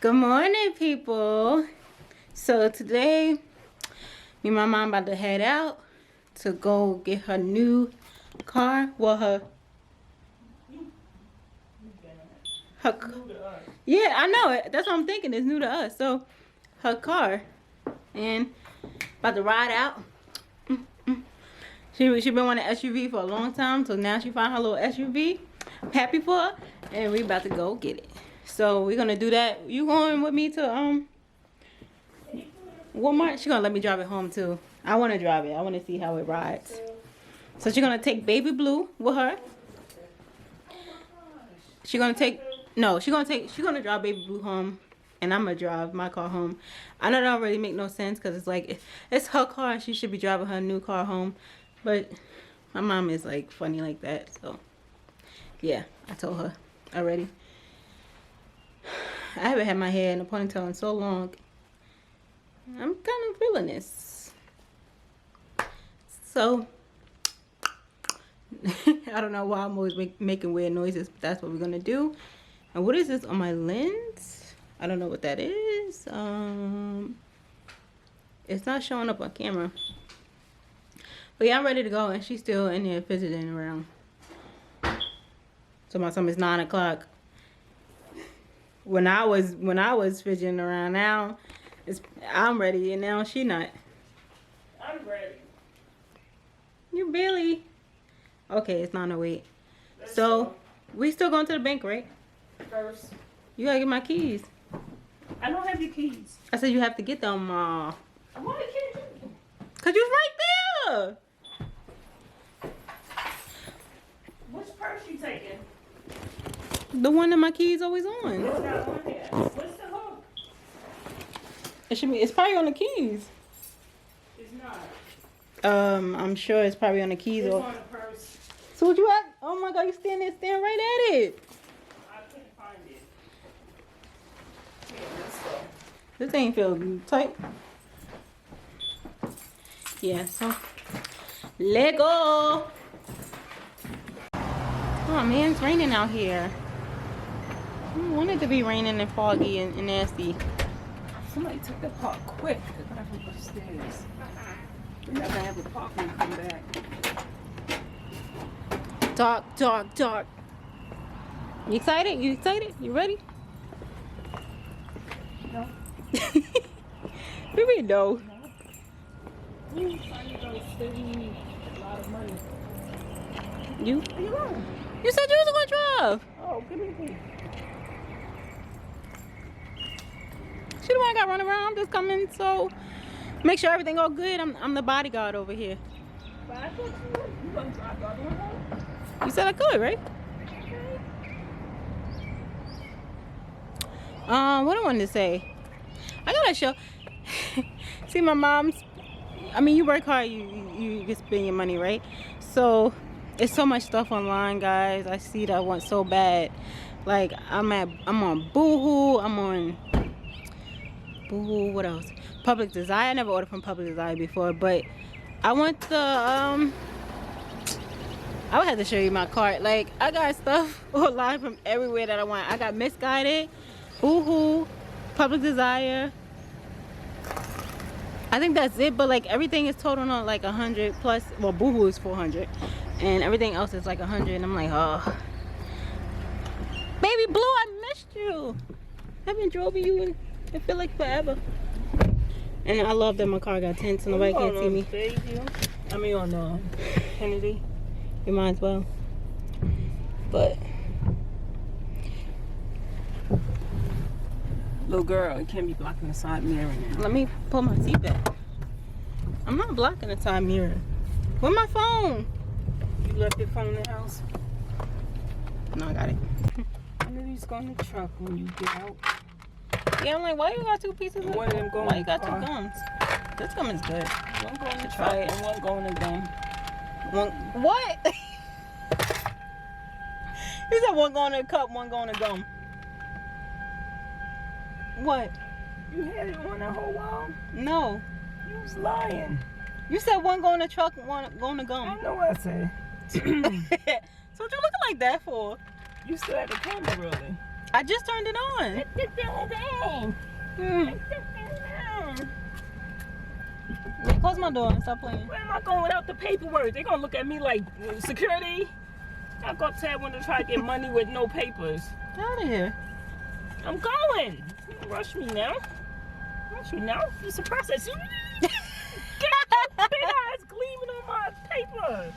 Good morning, people. So today, me and my mom about to head out to go get her new car. Well, her yeah, I know it. That's what I'm thinking. It's new to us. So her car, and about to ride out. She been wanting an SUV for a long time, so now she found her little SUV. I'm happy for her, and we about to go get it. So we're gonna do that. You going with me to Walmart? She gonna let me drive it home too. I wanna drive it. I wanna see how it rides. So she's gonna take Baby Blue with her. She's gonna drive Baby Blue home, and I'm gonna drive my car home. I know that don't really make no sense because it's like it's her car. She should be driving her new car home, but my mom is like funny like that. So yeah, I told her already. I haven't had my hair in a ponytail in so long. I'm kind of feeling this. So I don't know why I'm always making weird noises, but that's what we're gonna do. And what is this on my lens? I don't know what that is. It's not showing up on camera. But yeah, I'm ready to go, and she's still in there fidgeting around. So my time is 9 o'clock. When I was fidgeting around, now I'm ready, and now she not. I'm ready. You barely. Okay, it's 9:08. So we still going to the bank, right? First. You gotta get my keys. I don't have your keys. I said you have to get them. Why can't you? Cause you right there. Which purse you taking? The one that my keys always on. It's not on there. What's the hook? It should be. It's probably on the keys. It's not. I'm sure it's probably on the keys. It's Or on the purse. so what you at? Oh my God, you staring right at it. I couldn't find it. Here, let's go. This thing feels tight. Yeah, so let go. Oh man, it's raining out here. I don't want it to be raining and foggy and nasty. Somebody took the park quick. They're gonna have to go upstairs. We're not gonna have a park when we come back. Talk. You excited? You ready? No. Maybe no. I need to save me a lot of money. You? Where you going? You said you was gonna drive. Oh, give me the key. She the one I got run around. I'm just coming, so make sure everything all good. I'm the bodyguard over here. But I thought you gonna drive the other one home? You said I could, right? What I wanted to say. I gotta show. See, my mom's. I mean, you work hard, you can spend your money, right? So it's so much stuff online, guys. I see that I want so bad. Like I'm on Boohoo. I'm on Boohoo. What else? Public Desire. I never ordered from Public Desire before, but I want the I would have to show you my cart. Like I got stuff online from everywhere that I want. I got Misguided, Boohoo, Public Desire. I think that's it, but like everything is total on like 100 plus. Well, Boohoo is 400, and everything else is like 100. And I'm like, oh, Baby Blue, I missed you. I haven't drove you in. I feel like forever. And I love that my car got tints, so nobody can see me. I mean on Kennedy. You might as well. But Little girl, you can't be blocking the side mirror now. let me pull my seat back. I'm not blocking the side mirror. Where's my phone? You left your phone in the house? No, I got it. I knew you was going in the truck when you get out. Yeah, I'm like, why you got two pieces of One of them going Why in you the got two car. gums? This gum is good. One going in the Try truck it. and one going in the gum. What? You said one going in a cup, one going in gum. What? You had it on that whole while? No. You was lying. You said one going in the truck, one going in I gum. know what I said. So what you looking like that for? You still at the camera, really? I just turned it on. Mm. Yeah, close my door and stop playing. Where am I going without the paperwork? They're gonna look at me like security. I'll go upstairs when they try to get money with no papers. Get out of here. I'm going. Don't rush me now. Rush me now. It's a process. Get that big eyes gleaming on my paper.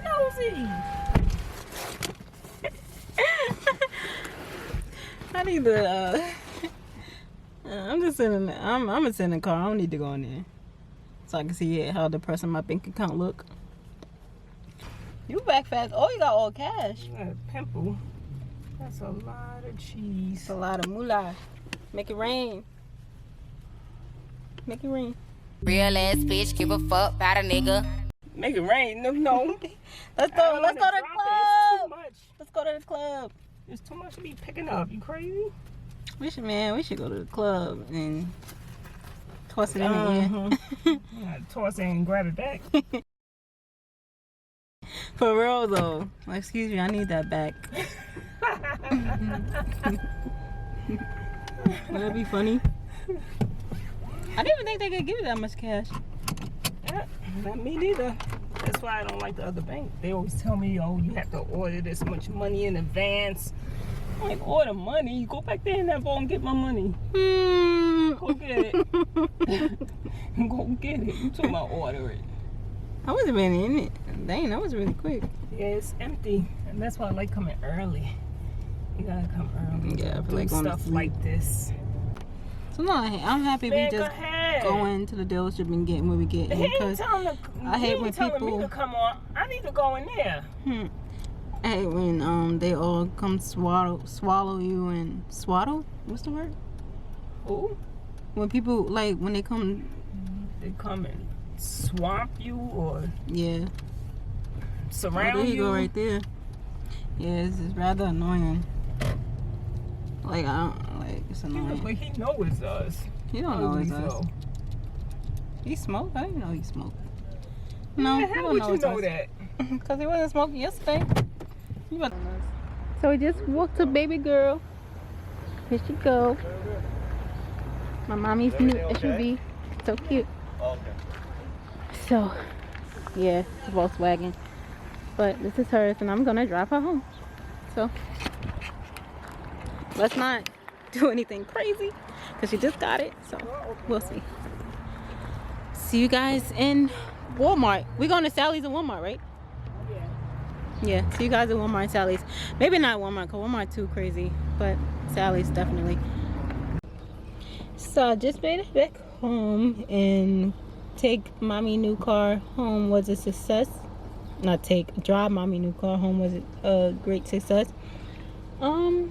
Nosy. I need to. I'm just sitting. I'm gonna sit in the car. I don't need to go in there, so I can see how depressing my bank account look. You back fast. Oh, you got all cash. You got a pimple. That's a lot of cheese. It's a lot of moolah. Make it rain. Make it rain. Real ass bitch, give a fuck about a nigga. Make it rain. No. Let's go. Let's go to the It's club. too much. Let's go to the club. It's too much to be picking up. You crazy? We should go to the club and toss it in the Uh-huh. air. I gotta toss it and grab it back. For real though. Excuse me, I need that back. Would that be funny? I didn't even think they could give you that much cash. Yeah, not me neither. That's why I don't like the other bank. They always tell me, oh, you have to order this much money in advance. I'm like, order money? Go back there in that bowl and get my money. Go get it. Go get it. You talking about order it. I wasn't really in it. Dang, that was really quick. Yeah, it's empty. And that's why I like coming early. You gotta come early. Yeah, I feel do like going to stuff sleep. like this. So no, I'm happy Man, we go just ahead. go into the dealership and get what we get. He ain't Because telling I hate when telling people- me to come on. I need to go in there. I hate when they all come swallow you and swaddle. What's the word? Who? When people like when they come, They come and swamp you or yeah. surround Oh, there you you. go, right there. Yeah, it's rather annoying. Like I don't like it's But annoying. he know it's us. He don't know it's Ugly us. so. He smoked? I didn't know he smoked. No, Man, he how don't would know you it's know us. that? Because he wasn't smoking yesterday. So we just walked to baby girl. Here she go. My mommy's new SUV. So cute. Okay. So, yeah, it's a Volkswagen. But this is hers and I'm gonna drive her home. So, let's not do anything crazy because she just got it. So, we'll see. See you guys in Walmart. We're going to Sally's and Walmart, right? Yeah, see you guys at Walmart and Sally's. Maybe not Walmart, because Walmart too crazy. But Sally's definitely. So I just made it back home and take mommy new car home was a success. Not take, drive mommy new car home was a great success. I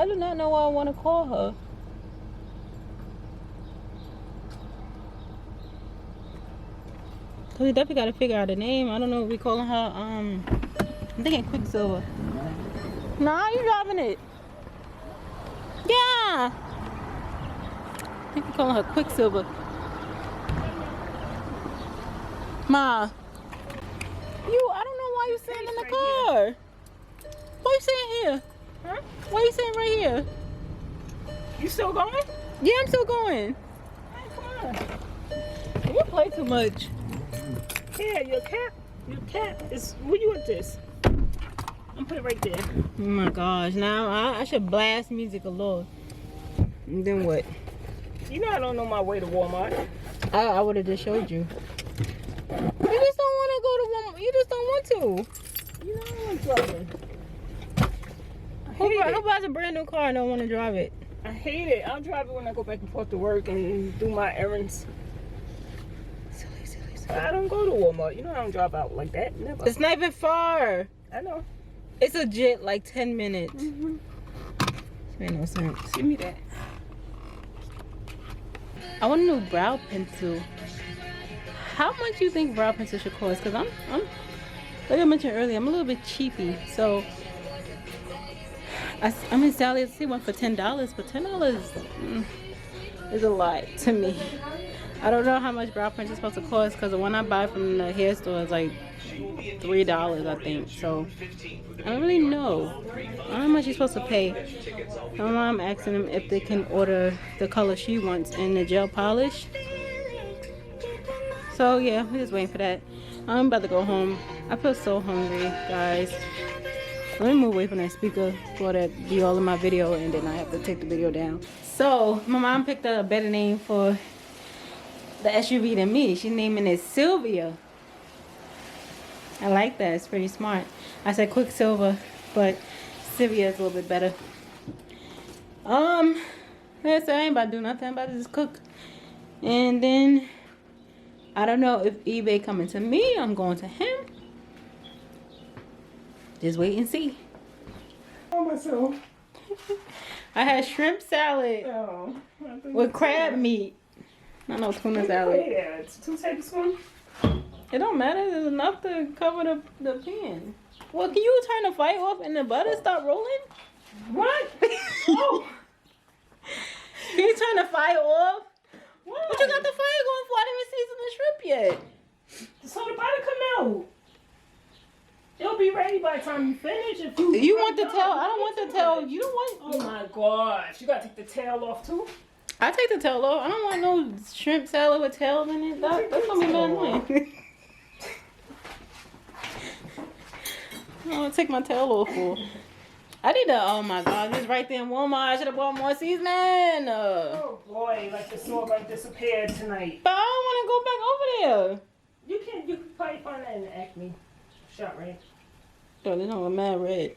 do not know what I want to call her. So we definitely got to figure out a name. I don't know what we calling her. I'm thinking Quicksilver. Nah, you driving it. Yeah. I think we're calling her Quicksilver. Ma. I don't know why you sitting in the car. Why you sitting here? Huh? Why you sitting right here? You still going? Yeah, I'm still going. Hey, come on. You play too much. Yeah, your cap is, where you at this? I'm put it right there. Oh my gosh, now I should blast music galore. And then what? You know I don't know my way to Walmart. I would have just showed you. You just don't want to go to Walmart. You just don't want to. You know I'm driving. I hate Who it. buys a brand new car and don't want to drive it? I hate it. I'll drive it when I go back and forth to work and do my errands. Silly. I don't go to Walmart. You know I don't drive out like that. Never. It's not even far. I know. It's legit like 10 minutes. Mm-hmm. It made no sense. Give me that. I want a new brow pencil. How much do you think brow pencil should cost? Because I'm like I mentioned earlier, I'm a little bit cheapy. So I'm in Sally's. I see one for $10, but $10 is a lot to me. I don't know how much brow pencil is supposed to cost because the one I buy from the hair store is like $3, I think. So I don't really know. I don't know how much you're supposed to pay. My mom asking them if they can order the color she wants in the gel polish. So yeah, we're just waiting for that. I'm about to go home. I feel so hungry, guys. Let me move away from that speaker for that be all in my video, and then I have to take the video down. So my mom picked a better name for the SUV than me. She's naming it Sylvia. I like that. It's pretty smart. I said Quicksilver, but Sylvia is a little bit better. That's it. I ain't about to do nothing. I'm about to just cook. And then I don't know if eBay coming to me. I'm going to him. Just wait and see. Oh, myself. I had shrimp salad Oh, with crab meat. I know tuna salad. Yeah, it's 2 tablespoons. It don't matter. There's enough to cover the pan. Well, can you turn the fire off and the butter start rolling? What? Oh. Can you turn the fire off? What? What you got the fire going for? I didn't even season the shrimp yet. So the butter come out. It'll be ready by the time you finish. If You want the tail? I don't want the tail. You don't want. Oh my gosh. You gotta take the tail off too? I take the tail off. I don't want no shrimp salad with tails in it. That's gonna be mad annoying. I want to take my tail off for. I need to. Oh my god, it's right there in Walmart. I should have bought more seasoning. Oh boy, like the salt like disappeared tonight. But I don't want to go back over there. You can probably find that in the Acme shop, right? Oh, this one mad red.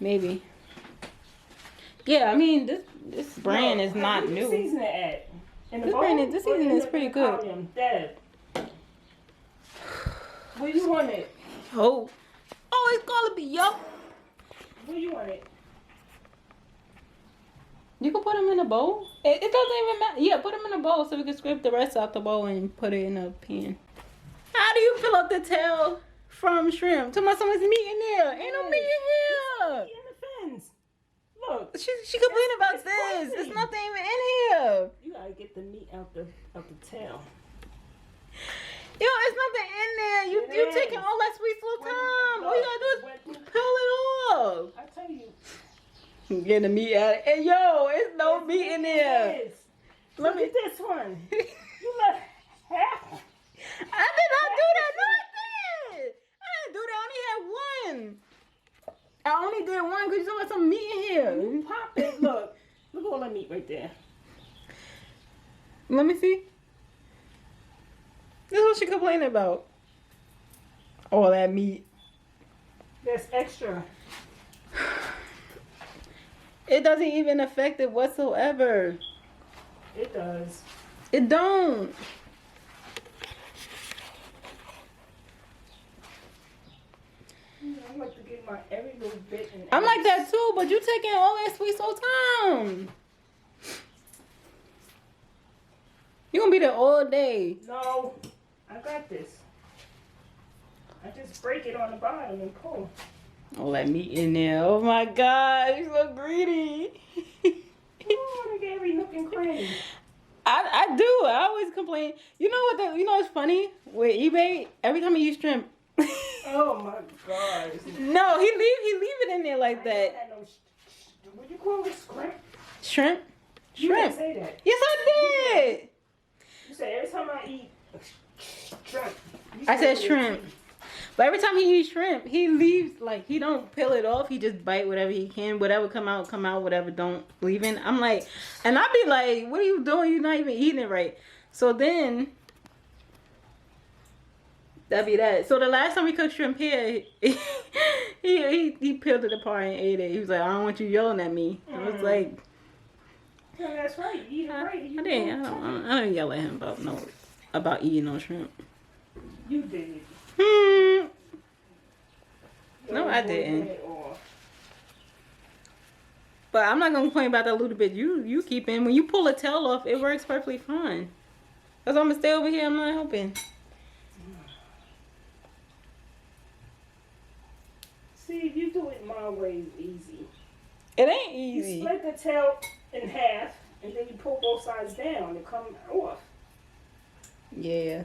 Maybe. Yeah, I mean this brand is not new. Season it at? In the This bowl? brand is, this Or season in is the- pretty in the good. column? Deb. Where you want it? Oh, it's gonna be yup. Where you want it? You can put them in a bowl. It doesn't even matter. Yeah, put them in a bowl so we can scrape the rest out the bowl and put it in a pan. How do you fill up the tail from shrimp? Tell me someone's meat in there. Ain't no meat in here. In the fins. Look, She complaining about It's this. poison. There's nothing even in here. you gotta get the meat out the tail. Yo, it's nothing in there. You It taking is. all that sweet slow time. All you gotta do is peel it off. I tell you. I'm getting the meat out. Hey, yo, it's no meat in there. It is. Let Look me. at this one. You left half. I did not do that. No, I did. I didn't do that. I only had one. I only did one because you still got some meat in here. You pop it. Look at all that meat right there. Let me see. This is what she complaining about. All that meat. That's extra. It doesn't even affect it whatsoever. It does. It don't. I like to get my every little bit. And I'm like that too, but you taking all that sweet soul time. You gonna be there all day. No, I got this. I just break it on the bottom and pull. All that meat in there. Oh my God, you're so greedy. I want to get every nook and cranny. I do. I always complain. You know what? You know what's funny with eBay? Every time you use shrimp. Oh my God. No, he leave it in there like I that. ain't had no what you call it? Scrimp? Shrimp. You didn't Shrimp. say that. Yes, I did. You say every time I eat shrimp. You I said it. shrimp. But every time he eats shrimp, he leaves, like, he don't peel it off. He just bite whatever he can. Whatever come out, whatever don't leave in. I'm like, and I be like, what are you doing? You're not even eating it right. So then, that'd be that. So the last time we cooked shrimp here, he peeled it apart and ate it. He was like, I don't want you yelling at me. I was like, Yeah, that's right. You eat it right. I don't yell at him about eating no shrimp. You did. No, I didn't. But I'm not gonna complain about that little bit you keep in. When you pull a tail off, it works perfectly fine. Cause I'm gonna stay over here. I'm not helping. See, if you do it my way, it's easy. It ain't You easy. split the tail in half, and then you pull both sides down and come off. Yeah.